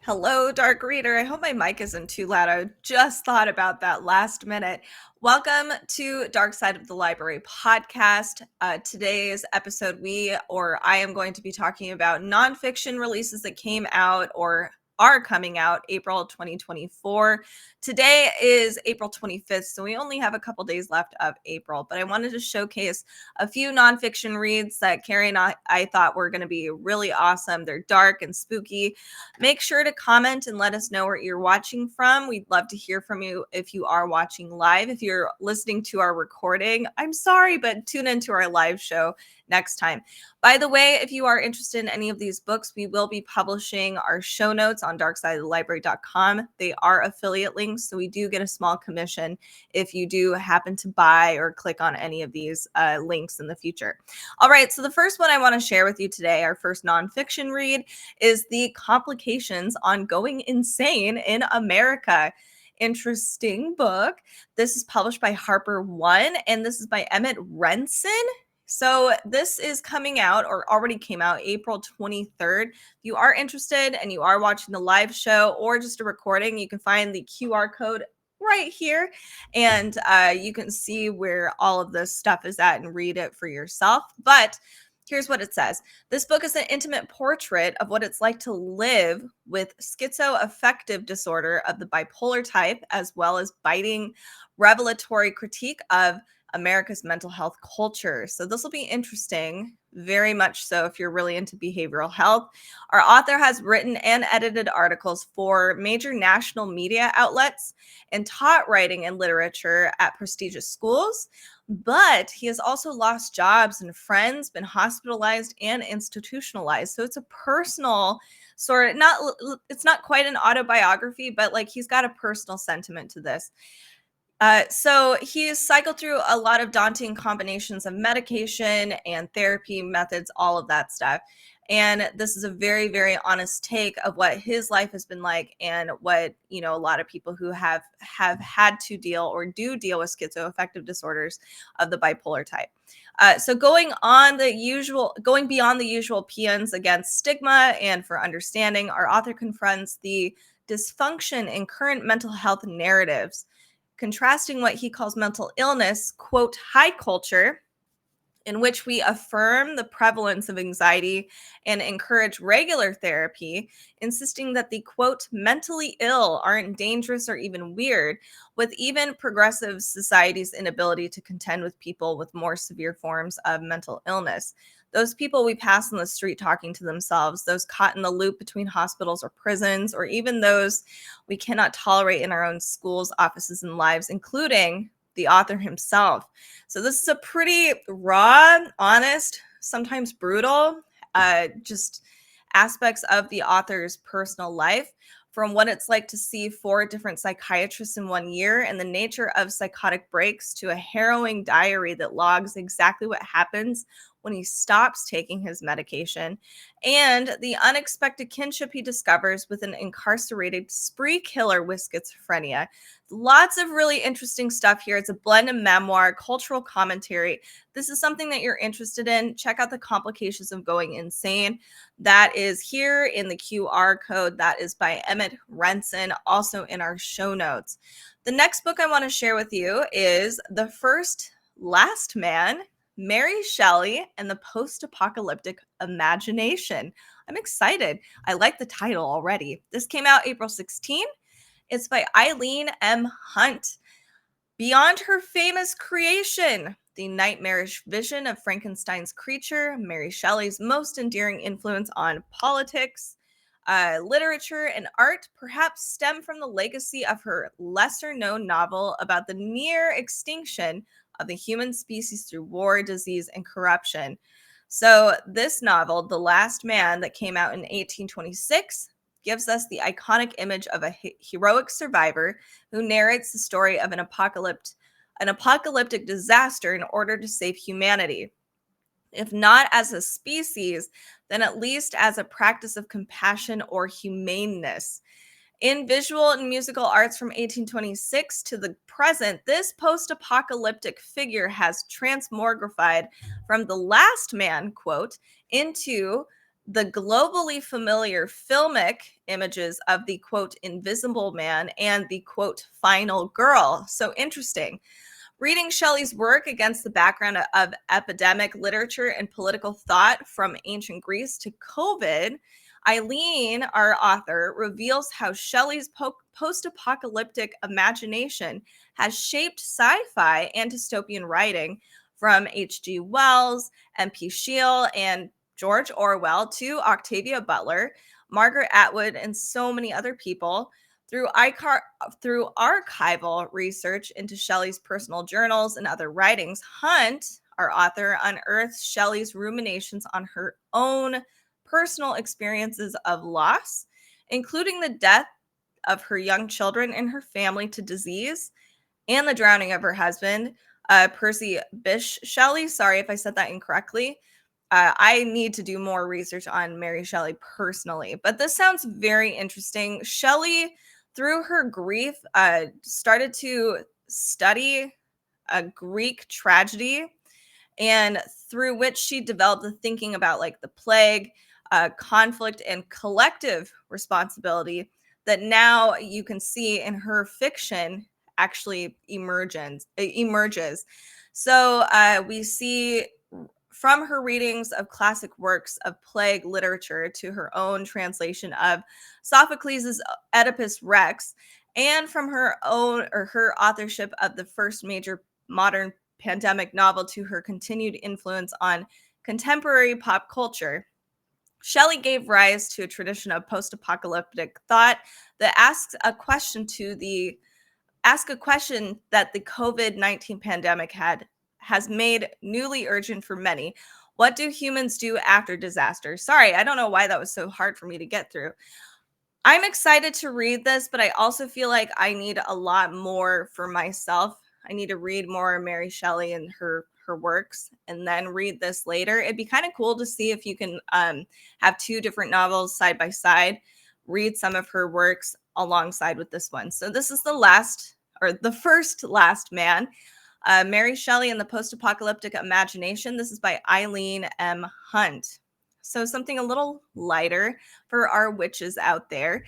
Hello, Dark Reader. I hope my mic isn't too loud. I just thought about that last minute. Welcome to Dark Side of the Library podcast. Today's episode, I am going to be talking about nonfiction releases that came out or are coming out April 2024. Today is April 25th, so we only have a couple days left of April, but I wanted to showcase a few nonfiction reads that Carrie and I thought were going to be really awesome. They're dark and spooky. Make sure to comment and let us know where you're watching from. We'd love to hear from you if you are watching live. If you're listening to our recording, I'm sorry, but tune into our live show next time. By the way, if you are interested in any of these books, we will be publishing our show notes on darksideofthelibrary.com. They are affiliate links, so we do get a small commission if you do happen to buy or click on any of these links in the future. All right, so the first one I want to share with you today, our first nonfiction read, is The Complications on Going Insane in America. Interesting book. This is published by Harper One, and this is by Emmett Rensin. So this is coming out, or already came out, April 23rd. If you are interested and you are watching the live show or just a recording, you can find the QR code right here, and you can see where all of this stuff is at and read it for yourself. But here's what it says. This book is an intimate portrait of what it's like to live with schizoaffective disorder of the bipolar type, as well as biting revelatory critique of America's mental health culture. So this will be interesting, very much so if you're really into behavioral health. Our author has written and edited articles for major national media outlets and taught writing and literature at prestigious schools. But he has also lost jobs and friends, been hospitalized and institutionalized. So it's a personal sort of, it's not quite an autobiography, but like he's got a personal sentiment to this. So he's cycled through a lot of daunting combinations of medication and therapy methods, all of that stuff. And this is a very, very honest take of what his life has been like and what, a lot of people who have had to deal or do deal with schizoaffective disorders of the bipolar type. So going beyond the usual paeans against stigma and for understanding, our author confronts the dysfunction in current mental health narratives, contrasting what he calls mental illness, quote, high culture, in which we affirm the prevalence of anxiety and encourage regular therapy, insisting that the, quote, mentally ill aren't dangerous or even weird, with even progressive society's inability to contend with people with more severe forms of mental illness. Those people we pass on the street talking to themselves, those caught in the loop between hospitals or prisons, or even those we cannot tolerate in our own schools, offices, and lives, including the author himself. So this is a pretty raw, honest, sometimes brutal, just aspects of the author's personal life, from what it's like to see 4 different psychiatrists in 1 year and the nature of psychotic breaks, to a harrowing diary that logs exactly what happens when he stops taking his medication, and the unexpected kinship he discovers with an incarcerated spree killer with schizophrenia. Lots of really interesting stuff here. It's a blend of memoir, cultural commentary. This is something that you're interested in. Check out The Complications of Going Insane. That is here in the QR code. That is by Emmett Rensin, also in our show notes. The next book I want to share with you is The First Last Man, Mary Shelley and the Postapocalyptic Imagination. I'm excited. I like the title already. This came out April 16th. It's by Eileen M. Hunt. Beyond her famous creation, the nightmarish vision of Frankenstein's creature, Mary Shelley's most endearing influence on politics, literature, and art perhaps stem from the legacy of her lesser-known novel about the near extinction of the human species through war, disease, and corruption. So this novel, The Last Man, that came out in 1826, gives us the iconic image of a heroic survivor who narrates the story of an apocalyptic disaster in order to save humanity. If not as a species, then at least as a practice of compassion or humaneness. In visual and musical arts from 1826 to the present, this post-apocalyptic figure has transmogrified from the last man, quote, into the globally familiar filmic images of the quote invisible man and the quote final girl. So interesting. Reading Shelley's work against the background of epidemic literature and political thought from ancient Greece to COVID, Eileen, our author, reveals how Shelley's post-apocalyptic imagination has shaped sci-fi and dystopian writing from H.G. Wells, M.P. Sheel, and George Orwell to Octavia Butler, Margaret Atwood, and so many other people. Through archival research into Shelley's personal journals and other writings, Hunt, our author, unearths Shelley's ruminations on her own personal experiences of loss, including the death of her young children and her family to disease, and the drowning of her husband, Percy Bysshe Shelley. Sorry if I said that incorrectly. I need to do more research on Mary Shelley personally, but this sounds very interesting. Shelley, through her grief, started to study a Greek tragedy, and through which she developed the thinking about like the plague, conflict, and collective responsibility that now you can see in her fiction actually emerges. So we see from her readings of classic works of plague literature to her own translation of Sophocles' Oedipus Rex, and from her own or her authorship of the first major modern pandemic novel to her continued influence on contemporary pop culture, Shelley gave rise to a tradition of post-apocalyptic thought that asks a question that the COVID-19 pandemic has made newly urgent for many. What do humans do after disaster? Sorry, I don't know why that was so hard for me to get through. I'm excited to read this, but I also feel like I need a lot more for myself. I need to read more Mary Shelley and her works and then read this later. It'd be kind of cool to see if you can have two different novels side by side, read some of her works alongside with this one. So this is the first Last Man. Mary Shelley and the Post-Apocalyptic Imagination. This is by Eileen M. Hunt. So something a little lighter for our witches out there.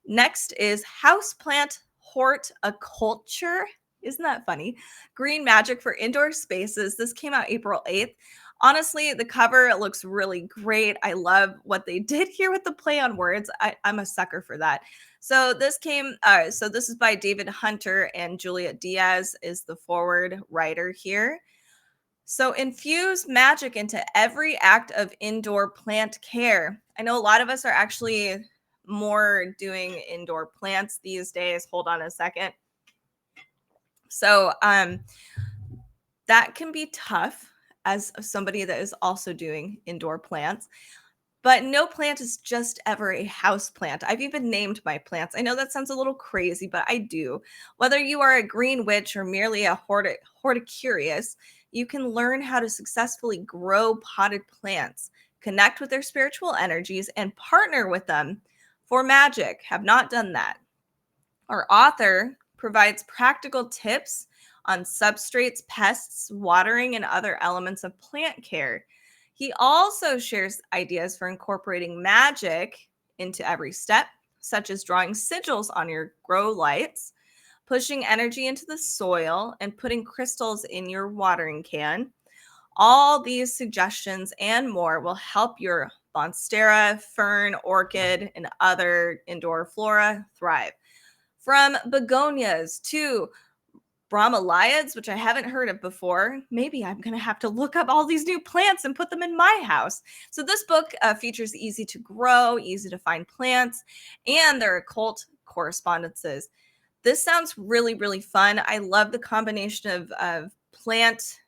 Next is Houseplant HortOCCULTure. Isn't that funny? Green Magic for Indoor Spaces. This came out April 8th. Honestly, the cover looks really great. I love what they did here with the play on words. I'm a sucker for that. So this is by David Hunter, and Juliet Diaz is the forward writer here. So infuse magic into every act of indoor plant care. I know a lot of us are actually more doing indoor plants these days. Hold on a second. So that can be tough as somebody that is also doing indoor plants. But no plant is just ever a house plant. I've even named my plants. I know that sounds a little crazy, but I do. Whether you are a green witch or merely a horticurious, you can learn how to successfully grow potted plants, connect with their spiritual energies, and partner with them for magic. Have not done that. Our author provides practical tips on substrates, pests, watering, and other elements of plant care. He also shares ideas for incorporating magic into every step, such as drawing sigils on your grow lights, pushing energy into the soil, and putting crystals in your watering can. All these suggestions and more will help your monstera, fern, orchid, and other indoor flora thrive. From begonias to bromeliads, which I haven't heard of before. Maybe I'm going to have to look up all these new plants and put them in my house. So this book features easy to grow, easy to find plants, and their occult correspondences. This sounds really, really fun. I love the combination of plant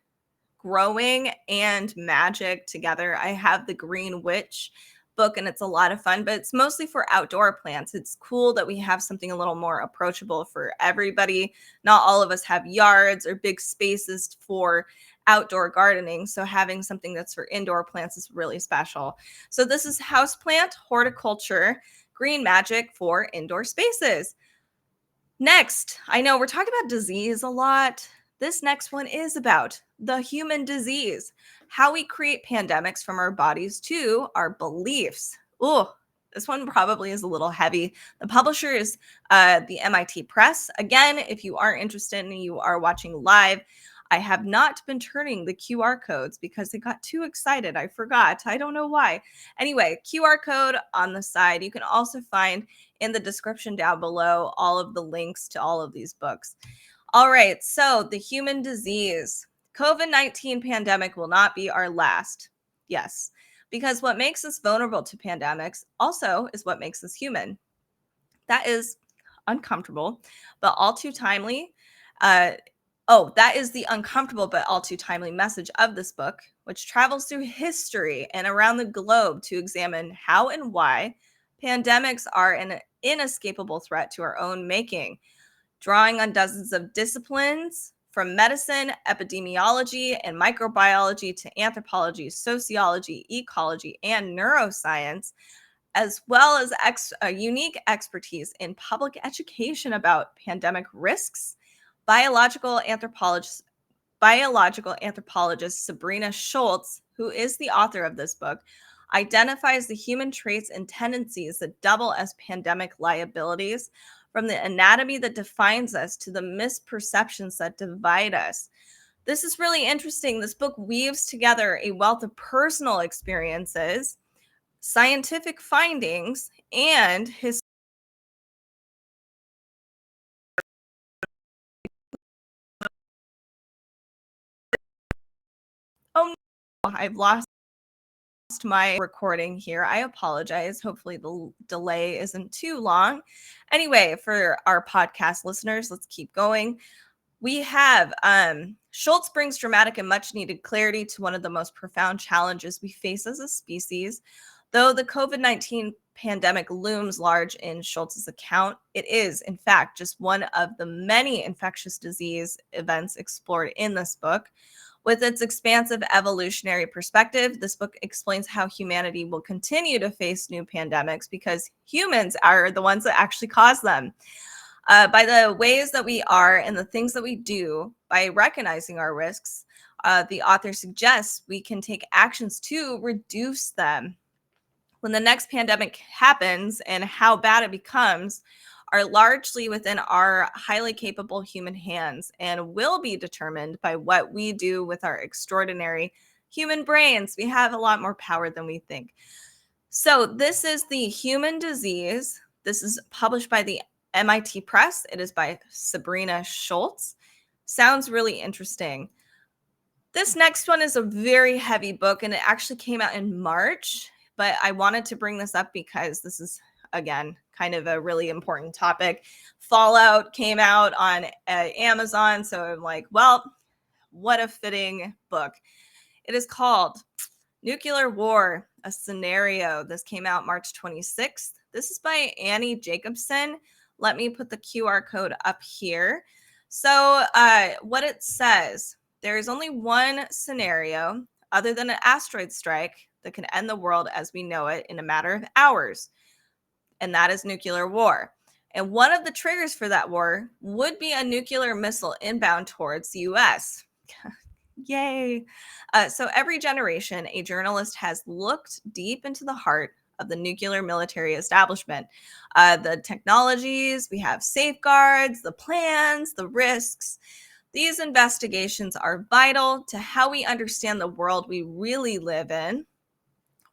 growing and magic together. I have the Green Witch book and it's a lot of fun, but it's mostly for outdoor plants. It's cool that we have something a little more approachable for everybody. Not all of us have yards or big spaces for outdoor gardening, so having something that's for indoor plants is really special. So this is Houseplant HortOCCULTure, Green Magic for Indoor Spaces. Next, I know we're talking about disease a lot, This next one is about the human disease, how we create pandemics from our bodies to our beliefs. Ooh, this one probably is a little heavy. The publisher is the MIT Press. Again, if you are interested and you are watching live, I have not been turning the QR codes because I got too excited. I forgot. I don't know why. Anyway, QR code on the side. You can also find in the description down below all of the links to all of these books. All right, so the human disease. COVID-19 pandemic will not be our last. Yes, because what makes us vulnerable to pandemics also is what makes us human. That is uncomfortable, but all too timely. That is the uncomfortable but all too timely message of this book, which travels through history and around the globe to examine how and why pandemics are an inescapable threat to our own making, drawing on dozens of disciplines from medicine, epidemiology, and microbiology to anthropology, sociology, ecology, and neuroscience, as well as unique expertise in public education about pandemic risks. Biological anthropologist Sabrina Sholts, who is the author of this book, identifies the human traits and tendencies that double as pandemic liabilities, from the anatomy that defines us to the misperceptions that divide us. This is really interesting. This book weaves together a wealth of personal experiences, scientific findings, and his. Oh no, I've lost my recording here. I apologize. Hopefully the delay isn't too long. Anyway, for our podcast listeners, let's keep going. We have Sholts brings dramatic and much needed clarity to one of the most profound challenges we face as a species. Though the COVID-19 pandemic looms large in Sholts' account, it is, in fact, just one of the many infectious disease events explored in this book. With its expansive evolutionary perspective, this book explains how humanity will continue to face new pandemics because humans are the ones that actually cause them. By the ways that we are and the things that we do, by recognizing our risks, the author suggests we can take actions to reduce them. When the next pandemic happens and how bad it becomes are largely within our highly capable human hands and will be determined by what we do with our extraordinary human brains. We have a lot more power than we think. So this is The Human Disease. This is published by the MIT Press. It is by Sabrina Sholts. Sounds really interesting. This next one is a very heavy book, and it actually came out in March, but I wanted to bring this up because this is, again, kind of a really important topic. Fallout came out on Amazon, so I'm like, well, what a fitting book. It is called Nuclear War, a Scenario. This came out March 26th. This is by Annie Jacobsen. Let me put the QR code up here. So what it says, there is only one scenario other than an asteroid strike that can end the world as we know it in a matter of hours, and that is nuclear war. And one of the triggers for that war would be a nuclear missile inbound towards the US. Yay. So every generation, a journalist has looked deep into the heart of the nuclear military establishment. The technologies, we have safeguards, the plans, the risks. These investigations are vital to how we understand the world we really live in,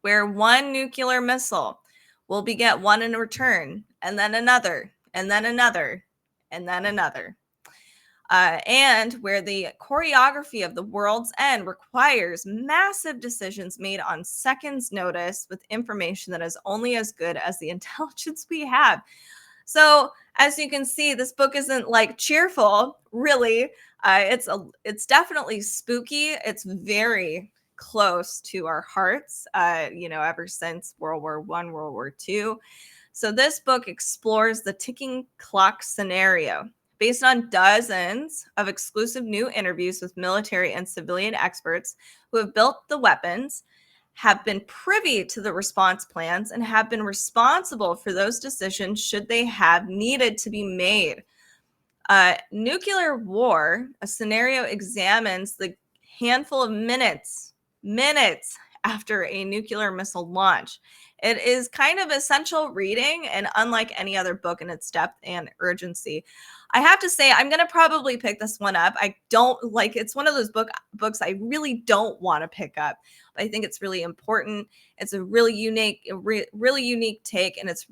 where one nuclear missile will beget one in return, and then another, and then another, and then another. And where the choreography of the world's end requires massive decisions made on seconds' notice with information that is only as good as the intelligence we have. So, as you can see, this book isn't like cheerful, really. It's definitely spooky. It's very close to our hearts, ever since World War I, World War II. So this book explores the ticking clock scenario based on dozens of exclusive new interviews with military and civilian experts who have built the weapons, have been privy to the response plans, and have been responsible for those decisions should they have needed to be made. Nuclear War, a scenario examines the handful of minutes after a nuclear missile launch. It is kind of essential reading and unlike any other book in its depth and urgency. I have to say, I'm going to probably pick this one up. I don't like it's one of those books I really don't want to pick up, but I think it's really important. It's a really unique take, and it's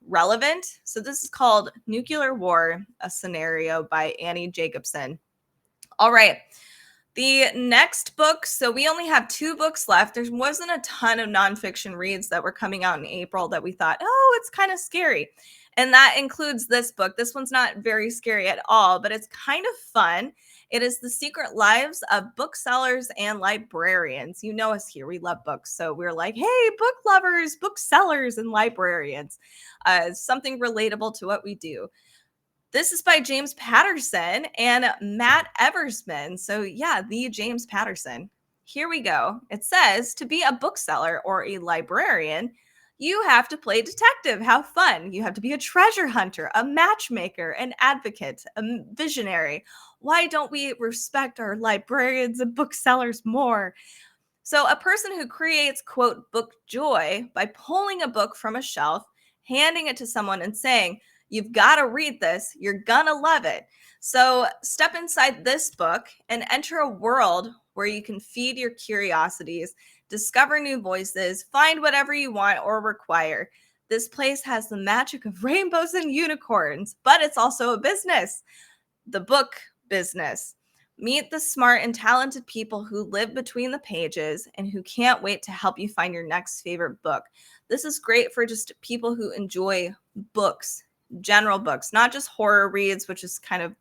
relevant. So this is called Nuclear War, a Scenario by Annie Jacobsen. All right. The next book, so we only have 2 books left. There wasn't a ton of nonfiction reads that were coming out in April that we thought, oh, it's kind of scary. And that includes this book. This one's not very scary at all, but it's kind of fun. It is The Secret Lives of Booksellers and Librarians. You know us here. We love books. So we're like, hey, book lovers, booksellers, and librarians. Something relatable to what we do. This is by James Patterson and Matt Eversmann. So yeah, the James Patterson. Here we go. It says, to be a bookseller or a librarian, you have to play detective. How fun. You have to be a treasure hunter, a matchmaker, an advocate, a visionary. Why don't we respect our librarians and booksellers more? So a person who creates, quote, book joy by pulling a book from a shelf, handing it to someone and saying, you've got to read this. You're going to love it. So step inside this book and enter a world where you can feed your curiosities, discover new voices, find whatever you want or require. This place has the magic of rainbows and unicorns, but it's also a business, the book business. Meet the smart and talented people who live between the pages and who can't wait to help you find your next favorite book. This is great for just people who enjoy books, general books, not just horror reads, which is kind of,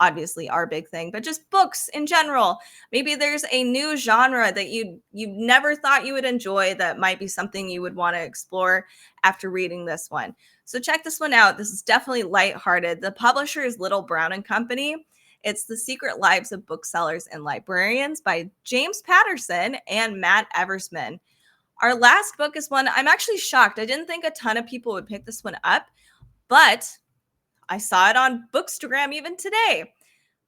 obviously our big thing, but just books in general. Maybe there's a new genre that you never thought you would enjoy that might be something you would want to explore after reading this one. So check this one out. This is definitely lighthearted. The publisher is Little Brown and Company. It's The Secret Lives of Booksellers and Librarians by James Patterson and Matt Eversmann. Our last book is one I'm actually shocked. I didn't think a ton of people would pick this one up, but I saw it on Bookstagram even today,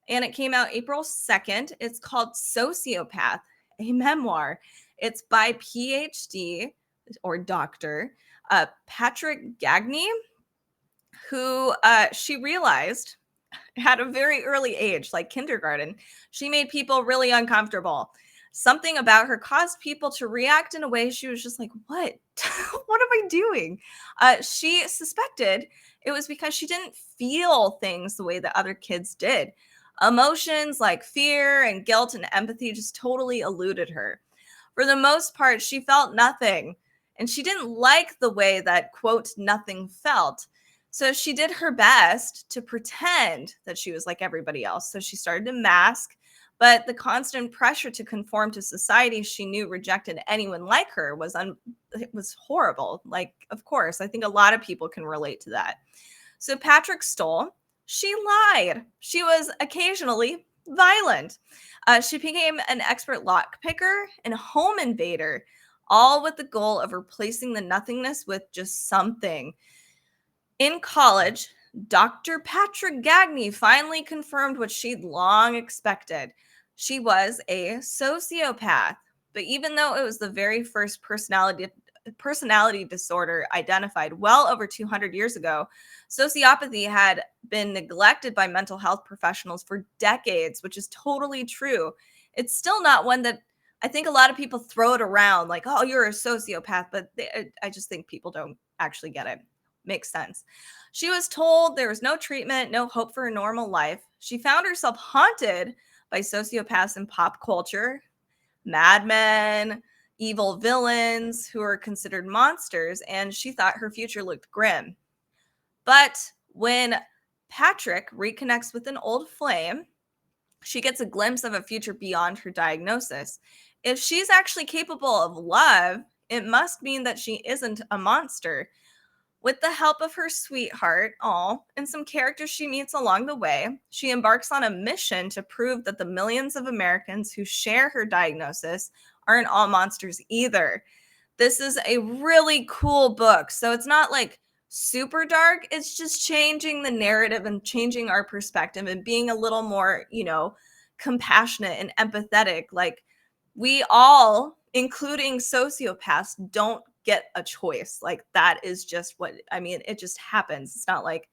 and it came out April 2nd. It's called Sociopath, a memoir. It's by Ph.D. or Dr. Patric Gagne, who she realized at a very early age, like kindergarten, she made people really uncomfortable. Something about her caused people to react in a way she was just like, what? What am I doing? She suspected it was because she didn't feel things the way that other kids did. Emotions like fear and guilt and empathy just totally eluded her. For the most part, she felt nothing. And she didn't like the way that, quote, nothing felt. So she did her best to pretend that she was like everybody else. So she started to mask, but the constant pressure to conform to society she knew rejected anyone like her was horrible. Like, of course, I think a lot of people can relate to that. So Patric stole. She lied. She was occasionally violent. She became an expert lockpicker and home invader, all with the goal of replacing the nothingness with just something. In college, Dr. Patric Gagne finally confirmed what she'd long expected. She was a sociopath. But even though it was the very first personality disorder identified well over 200 years ago, sociopathy had been neglected by mental health professionals for decades, which is totally true. It's still not one that I think a lot of people throw it around like, oh, you're a sociopath, but I just think people don't actually get it. Makes sense. She was told there was no treatment, no hope for a normal life. She found herself haunted by sociopaths in pop culture, madmen, evil villains who are considered monsters, and she thought her future looked grim. But when Patric reconnects with an old flame, she gets a glimpse of a future beyond her diagnosis. If she's actually capable of love, it must mean that she isn't a monster. With the help of her sweetheart, and some characters she meets along the way, she embarks on a mission to prove that the millions of Americans who share her diagnosis aren't all monsters either. This is a really cool book. So it's not like super dark. It's just changing the narrative and changing our perspective and being a little more, compassionate and empathetic. Like, we all, including sociopaths, don't get a choice. Like, that is just what, I mean, it just happens. It's not like,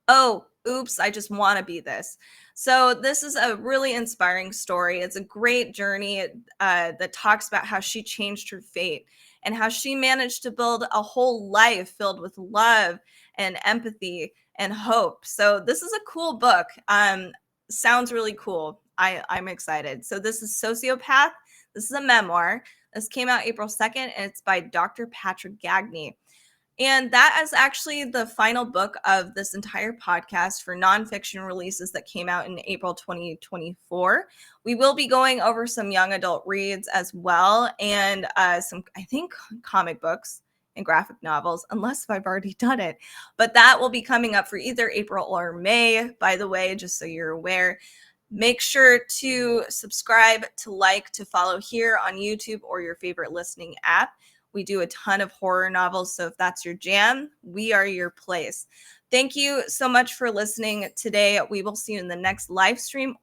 oh, oops, I just want to be this. So this is a really inspiring story. It's a great journey that talks about how she changed her fate and how she managed to build a whole life filled with love and empathy and hope. So this is a cool book. Sounds really cool. I'm excited. So this is Sociopath. This is a memoir. This came out April 2nd, and it's by Dr. Patric Gagne. And that is actually the final book of this entire podcast for nonfiction releases that came out in April 2024. We will be going over some young adult reads as well, and some, I think, comic books and graphic novels, unless I've already done it. But that will be coming up for either April or May, by the way, just so you're aware. Make sure to subscribe, to like, to follow here on YouTube or your favorite listening app. We do a ton of horror novels, so if that's your jam, we are your place. Thank you so much for listening today. We will see you in the next live stream